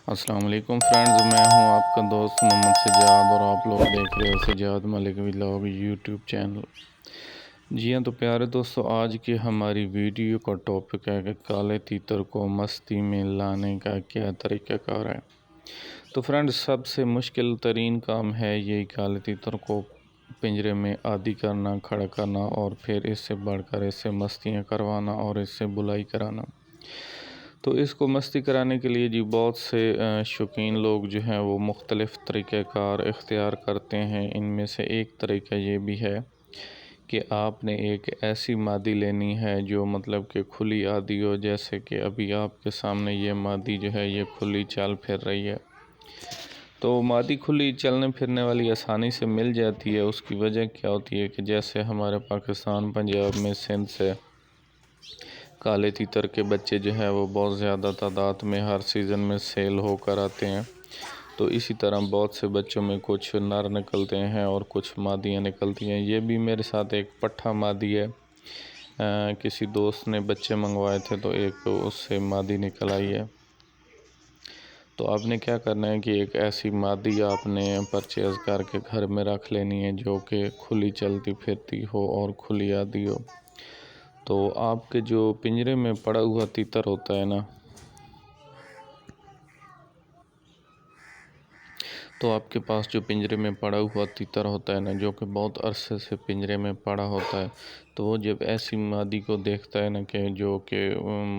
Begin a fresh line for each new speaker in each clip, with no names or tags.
السلام علیکم فرینڈز، میں ہوں آپ کا دوست محمد سجاد اور آپ لوگ دیکھ رہے ہو سجاد ملک ولاگ یوٹیوب چینل۔ جی ہاں، تو پیارے دوستو، آج کی ہماری ویڈیو کا ٹاپک ہے کہ کالے تیتر کو مستی میں لانے کا کیا طریقہ کار ہے۔ تو فرینڈز، سب سے مشکل ترین کام ہے یہی کالے تیتر کو پنجرے میں عادی کرنا، کھڑا کرنا اور پھر اس سے بڑھ کر اس سے مستیاں کروانا اور اس سے بلائی کرانا۔ تو اس کو مستی کرانے کے لیے جی بہت سے شوقین لوگ جو ہیں وہ مختلف طریقہ کار اختیار کرتے ہیں۔ ان میں سے ایک طریقہ یہ بھی ہے کہ آپ نے ایک ایسی مادی لینی ہے جو مطلب کہ کھلی عادی ہو، جیسے کہ ابھی آپ کے سامنے یہ مادی جو ہے یہ کھلی چل پھر رہی ہے۔ تو مادی کھلی چلنے پھرنے والی آسانی سے مل جاتی ہے۔ اس کی وجہ کیا ہوتی ہے کہ جیسے ہمارے پاکستان، پنجاب میں، سندھ سے کالے تیتر کے بچے جو ہیں وہ بہت زیادہ تعداد میں ہر سیزن میں سیل ہو کر آتے ہیں۔ تو اسی طرح بہت سے بچوں میں کچھ نر نکلتے ہیں اور کچھ مادیاں نکلتی ہیں۔ یہ بھی میرے ساتھ ایک پٹھا مادی ہے، کسی دوست نے بچے منگوائے تھے تو ایک اس سے مادی نکل آئی ہے۔ تو آپ نے کیا کرنا ہے کہ ایک ایسی مادی آپ نے پرچیز کر کے گھر میں رکھ لینی ہے جو کہ کھلی چلتی پھرتی ہو اور کھلی عادی ہو۔ تو آپ کے جو پنجرے میں پڑا ہوا تیتر ہوتا ہے نا، تو آپ کے پاس جو پنجرے میں پڑا ہوا تیتر ہوتا ہے نا، جو کہ بہت عرصے سے پنجرے میں پڑا ہوتا ہے، تو وہ جب ایسی مادی کو دیکھتا ہے نا کہ جو کہ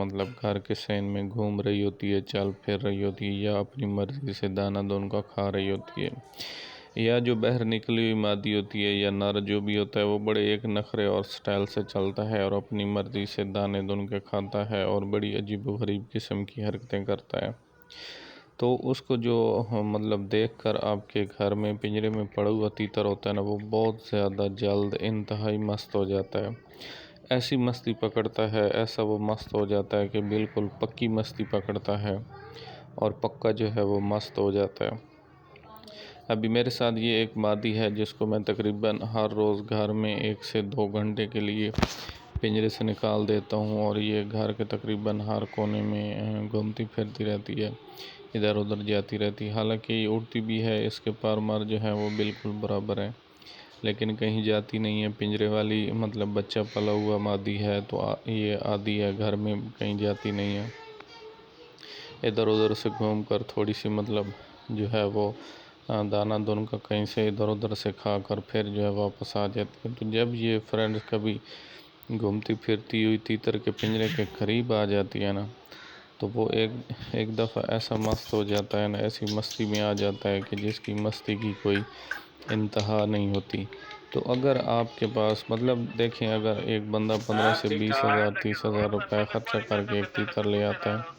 مطلب گھر کے سین میں گھوم رہی ہوتی ہے، چل پھر رہی ہوتی ہے یا اپنی مرضی سے دانہ دون کا کھا رہی ہوتی ہے، یا جو باہر نکلی ہوئی مادی ہوتی ہے یا نر جو بھی ہوتا ہے، وہ بڑے ایک نخرے اور سٹائل سے چلتا ہے اور اپنی مرضی سے دانے دن کے کھاتا ہے اور بڑی عجیب و غریب قسم کی حرکتیں کرتا ہے۔ تو اس کو جو مطلب دیکھ کر آپ کے گھر میں پنجرے میں پڑا ہوا تیتر ہوتا ہے نا، وہ بہت زیادہ جلد انتہائی مست ہو جاتا ہے۔ ایسی مستی پکڑتا ہے، ایسا وہ مست ہو جاتا ہے کہ بالکل پکی مستی پکڑتا ہے اور پکا جو ہے وہ مست ہو جاتا ہے۔ ابھی میرے ساتھ یہ ایک مادی ہے جس کو میں تقریباً ہر روز گھر میں 1 سے 2 گھنٹے کے لیے پنجرے سے نکال دیتا ہوں اور یہ گھر کے تقریباً ہر کونے میں گھومتی پھرتی رہتی ہے، ادھر ادھر جاتی رہتی ہے۔ حالانکہ یہ اڑتی بھی ہے، اس کے پر مر جو ہیں وہ بالکل برابر ہیں، لیکن کہیں جاتی نہیں ہے۔ پنجرے والی مطلب بچہ پلا ہوا مادی ہے تو یہ عادی ہے، گھر میں کہیں جاتی نہیں ہے، ادھر ادھر سے گھوم کر تھوڑی سی مطلب جو ہے وہ دانہ دن کا کہیں سے ادھر ادھر سے کھا کر پھر جو ہے واپس آ جاتی ہے۔ تو جب یہ فرینڈ کبھی گھومتی پھرتی ہوئی تیتر کے پنجرے کے قریب آ جاتی ہے نا، تو وہ ایک دفعہ ایسا مست ہو جاتا ہے نا، ایسی مستی میں آ جاتا ہے کہ جس کی مستی کی کوئی انتہا نہیں ہوتی۔ تو اگر آپ کے پاس مطلب دیکھیں، اگر ایک بندہ 15 سے 20 ہزار 30 ہزار روپے خرچہ کر کے ایک تیتر لے آتا ہے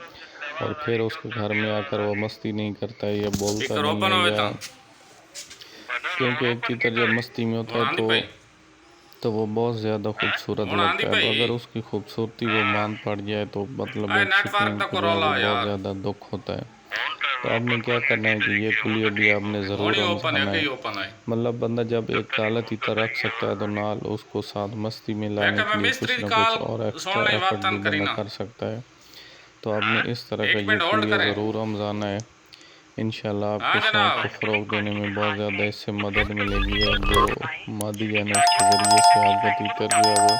اور پھر اس کے گھر میں آ کر وہ مستی نہیں کرتا ہے یا بولتا نہیں ہے، یا کیونکہ ایک تیتر جب مستی میں ہوتا ہے تو وہ بہت زیادہ خوبصورت لگتا ہے۔ تو اگر اس کی خوبصورتی وہ مان پڑ جائے تو مطلب ایک شوقین کو جو ہے وہ بہت زیادہ دکھ ہوتا ہے۔ تو آپ نے کیا کرنا ہے کہ یہ کھلی ابھی آپ نے ضرور رمضانا ہے۔ مطلب بندہ جب ایک کالا تیتر رکھ سکتا ہے تو نال اس کو ساتھ مستی میں لانے کے لیے کچھ نہ کچھ اور ایکسٹرا ایفرٹ بھی بندہ کر سکتا ہے۔ تو آپ نے اس طرح کا یہ کھلیہ ضرور رمضانا ہے۔ انشاءاللہ آپ کے شوق کو فروغ دینے میں بہت زیادہ اس سے مدد ملے گی، اور جو مادی ہے نا اس کے ذریعے سے آپ کا تیتر جو ہے وہ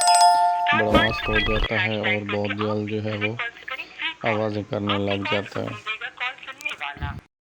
بڑا مست ہو جاتا ہے اور بہت جلد جو ہے وہ آوازیں کرنے لگ جاتا ہے۔